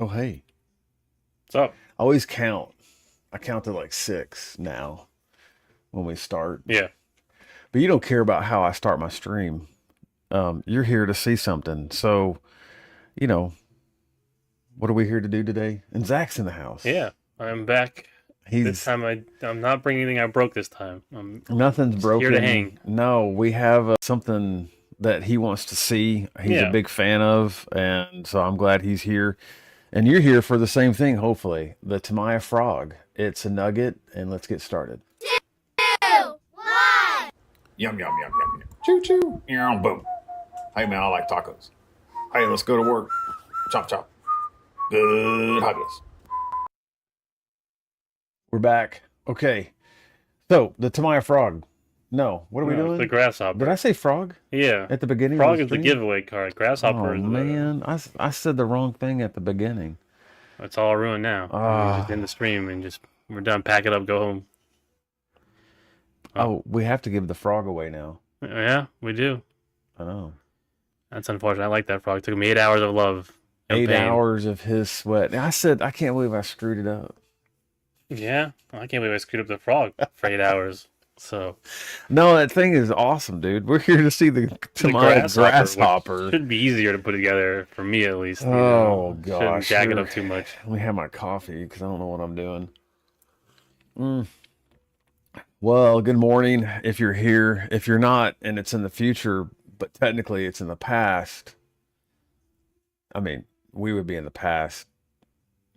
Oh, hey. What's up? I always count. I count to like six now when we start. Yeah. But you don't care about how I start my stream. You're here to see something. So, you know, what are we here to do today? And Zach's in the house. Yeah. I'm back. This He's time I'm not bringing anything I broke this time. I'm Nothing's just here to broken. hang. No, we have something that he wants to see. He's a Yeah. big fan of. And so I'm glad he's here. And you're here for the same thing, hopefully. The Tamiya frog. It's a nugget, and let's get started. Yum, yum, yum, yum, yum. Choo, choo. Boom. Hey, man, I like tacos. Hey, let's go to work. Chop, chop. Good haggis. We're back. Okay. So, the Tamiya frog. No, what are we No, doing? the grasshopper. Did I say frog Yeah. at the beginning Frog of the is the stream? giveaway card. Grasshopper Oh, is man. I said the wrong thing at the beginning. it's all ruined now. We're just in the stream and we're done. Pack it up, go home. Oh, we have to give the frog away now. Yeah, we do. I know. That's unfortunate. I like that frog. It took me 8 hours of love. And 8 hours of his sweat. I said, I can't believe I screwed it up. Yeah. I can't believe I screwed up the frog for 8 hours. So No, that thing is awesome, dude. We're here to see the Tamiya grasshopper. should be easier to put together for me at least. Oh, Shouldn't gosh. jack it up too much. Let me have my coffee because I don't know what I'm doing. Well, good morning if you're here. If you're not, and it's in the future, but technically it's in the past. I mean, we would be in the past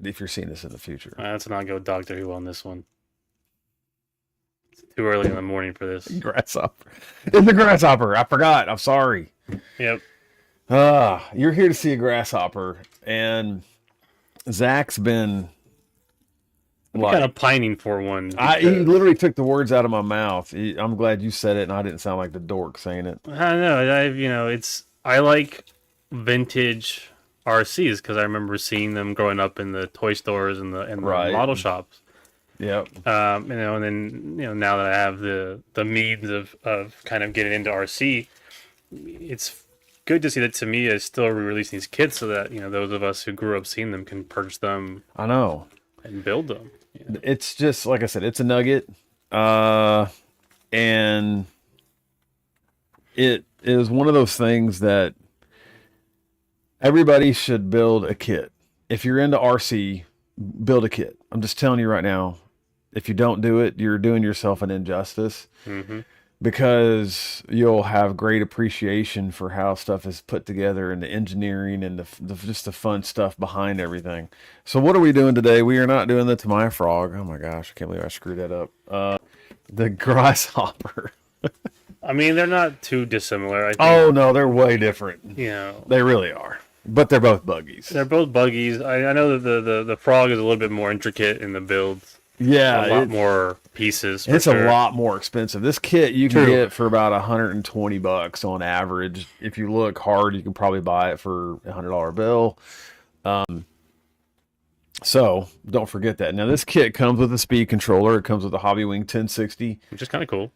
if you're seeing this in the future. Let's not go Doctor Who on this one. It's too early in the morning for this. Grasshopper. It's a grasshopper. I forgot. I'm sorry. Yep. You're here to see a grasshopper, and Zach's been I'm kind of pining for one. he literally took the words out of my mouth. I'm glad you said it, and I didn't sound like the dork saying it. I don't know. I like vintage RCs because I remember seeing them growing up in the toy stores and the Right. model shops. Yep. And then now that I have the means of kind of getting into RC, it's good to see that Tamiya is still re-releasing these kits so that those of us who grew up seeing them can purchase them I know. and build them. It's just like I said, it's a nugget. And it is one of those things that everybody should build a kit. If you're into RC, build a kit. I'm just telling you right now, if you don't do it, you're doing yourself an injustice. Mm-hmm. Because you'll have great appreciation for how stuff is put together and the engineering and just the fun stuff behind everything. So what are we doing today? We are not doing the Tamiya frog. Oh my gosh, I can't believe I screwed that up. The grasshopper. I mean, they're not too dissimilar. I think, Oh no, they're way different. They really are. But they're both buggies. they're both buggies. I know that the frog is a little bit more intricate in the build. Yeah, A lot more pieces. It's sure. a lot more expensive. This kit you can True. get for about $120 on average. If you look hard, you can probably buy it for a $100 bill. So don't forget that. Now this kit comes with a speed controller. It comes with a Hobbywing 1060. Which is kind of cool.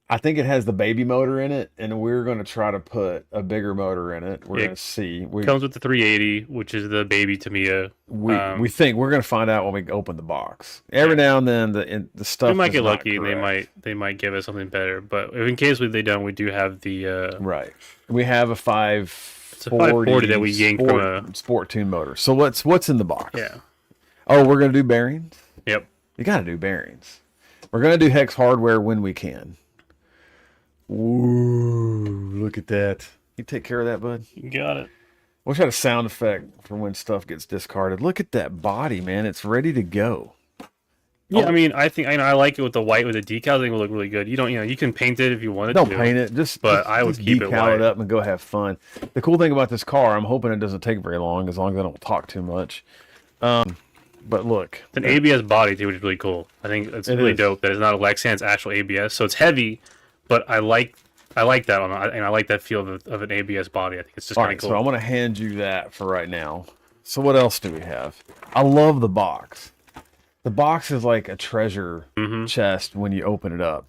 I think it has the baby motor in it, and we're going to try to put a bigger motor in it. We're Yeah. going to see. It comes with the 380, which is the baby Tamiya. We think we're going to find out when we open the box. Every now and then the stuff. We might is get not lucky and correct. they might give us something better. But if in case they don't, we do have the Right. We have a 540, it's a 540 that we yanked from a sport tune motor. So what's in the box? yeah. Oh, we're going to do bearings? Yep. You got to do bearings. We're going to do Hex hardware when we can. Ooh, look at that. You take care of that, bud? You got it. Wish I had a sound effect for when stuff gets discarded. Look at that body, man. It's ready to go. Yeah, Oh. I mean, I like it with the white with the decals. I think it will look really good. You don't, you can paint it if you wanted Don't to. paint it. Just I would just keep it decal white. up and go have fun. The cool thing about this car, I'm hoping it doesn't take very long as I don't talk too much. But look, It's an ABS body too, which is really cool. I think it's It really is. dope that it's not a Lexan, it's actual ABS. So it's heavy, but I like that and I like that feel of an ABS body. I think it's just all kind right, of cool. so I'm going to hand you that for right now. So what else do we have? I love the box. The box is like a treasure chest when you open it up.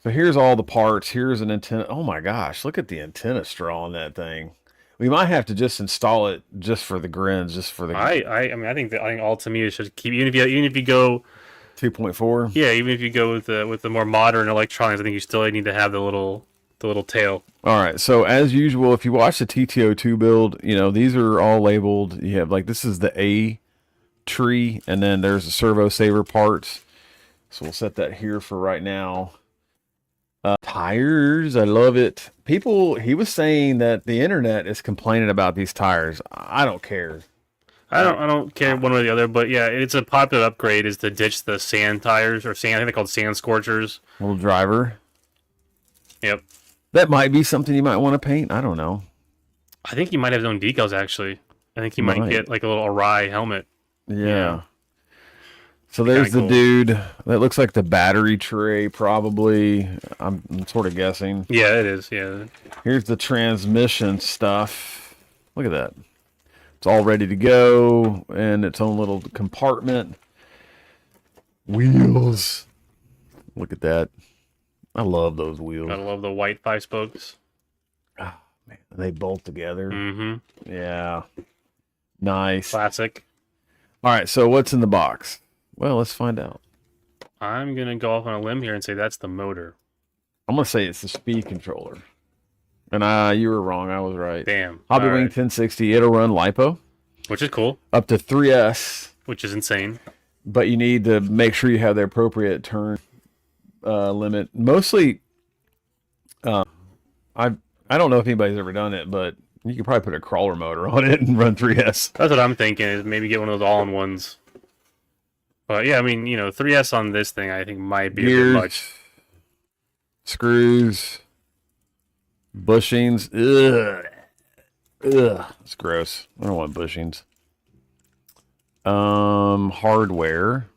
So here's all the parts. Here's an antenna. Oh my gosh, look at the antenna straw on that thing. We might have to just install it just for the grins, just for the I think all Tamiya should keep even if you go 2.4. yeah, even if you go with the more modern electronics, I think you still need to have the little tail. All right. So as usual, if you watch the TTO2 build, these are all labeled. You have like this is the A tree, and then there's the servo saver parts. So we'll set that here for right now. Tires, I love it. He was saying that the internet is complaining about these tires. I don't care. I don't care one way or the other, but yeah, it's a popular upgrade is to ditch the sand tires or sand. I think they're called sand scorchers. Little driver. Yep. That might be something you might want to paint. I don't know. I think he might have his own decals actually. I think he might get like a little awry helmet. Yeah. So there's the cool. dude. That looks like the battery tray, probably. I'm sort of guessing. Yeah, it is. Yeah. Here's the transmission stuff. Look at that. It's all ready to go in its own little compartment. Wheels. Look at that. I love those wheels. I love the white 5 spokes. Oh, man, they bolt together. Mm-hmm. Yeah. Nice. Classic. All right, so what's in the box? Well, let's find out. I'm gonna go off on a limb here and say that's the motor. I'm gonna say it's the speed controller. And you were wrong. I was right. Damn. Hobby All Wing right. 1060. It'll run LiPo Which is cool. up to 3S, Which is insane. but you need to make sure you have the appropriate turn limit. Mostly, I don't know if anybody's ever done it, but you could probably put a crawler motor on it and run 3S. That's what I'm thinking is maybe get one of those all-in-ones. But yeah, I mean, 3S on this thing I think might be a bit much. Screws, bushings. Ugh. It's gross. I don't want bushings. Hardware.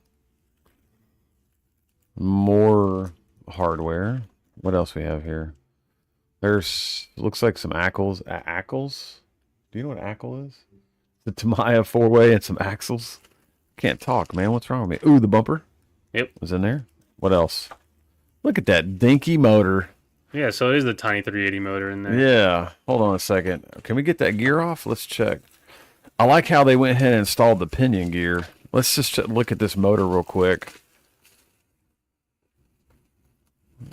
More hardware. What else we have here? Looks like some axles. Axles? Do you know what axle is? The Tamiya 4-way and some axles. Can't talk, man. What's wrong with me? Ooh, the bumper. Yep. Was in there. What else? Look at that dinky motor. Yeah, so it is the tiny 380 motor in there. Yeah. Hold on a second. Can we get that gear off? Let's check. I like how they went ahead and installed the pinion gear. Let's just look at this motor real quick.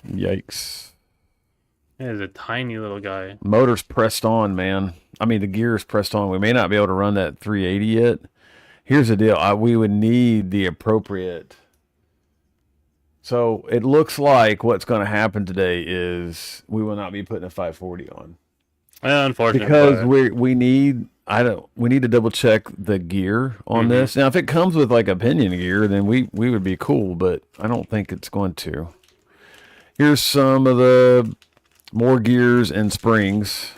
Yikes. It is a tiny little guy. Motor's pressed on, man. I mean, the gear is pressed on. We may not be able to run that 380 yet. Here's the deal. We would need the appropriate. So it looks like what's going to happen today is we will not be putting a 540 on. Unfortunately. Because we need to double check the gear on this. Now, if it comes with like a pinion gear, then we would be cool, but I don't think it's going to. Here's some of the more gears and springs.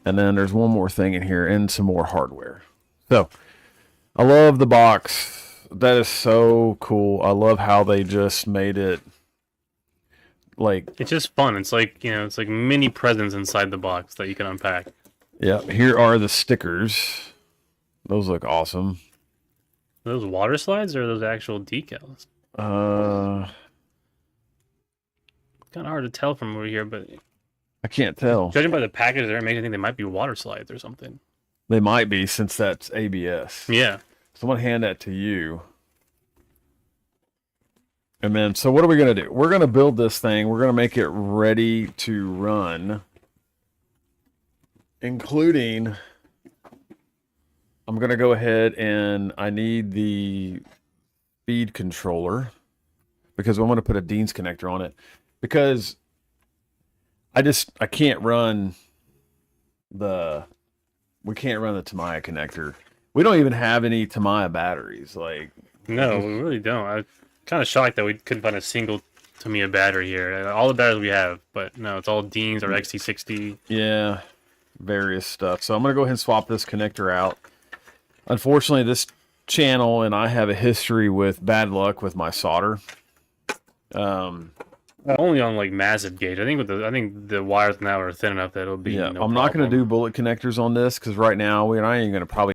And then there's one more thing in here and some more hardware. So I love the box. That is so cool. I love how they just made it like it's just fun. It's like, it's like mini presents inside the box that you can unpack. yeah, here are the stickers. Those look awesome. Are those water slides or are those actual decals? Kind of hard to tell from over here, but I can't tell. judging by the package there, it makes me think they might be water slides or something. They might be since that's ABS. Yeah. So I'm going to hand that to you. And then, so what are we going to do? We're going to build this thing. We're going to make it ready to run. Including, I'm going to go ahead and I need the speed controller. Because I'm going to put a Dean's connector on it. Because I can't run we can't run the Tamiya connector. We don't even have any Tamiya batteries. Like, No, we really don't. I'm kind of shocked that we couldn't find a single Tamiya battery here. All the batteries we have, but no, it's all Dean's or XT60. yeah, various stuff. So I'm going to go ahead and swap this connector out. Unfortunately, this channel and I have a history with bad luck with my solder. Only on like massive gauge. I think the wires now are thin enough that it'll be. Yeah, no I'm not going to problem. do bullet connectors on this because right now I ain't going to probably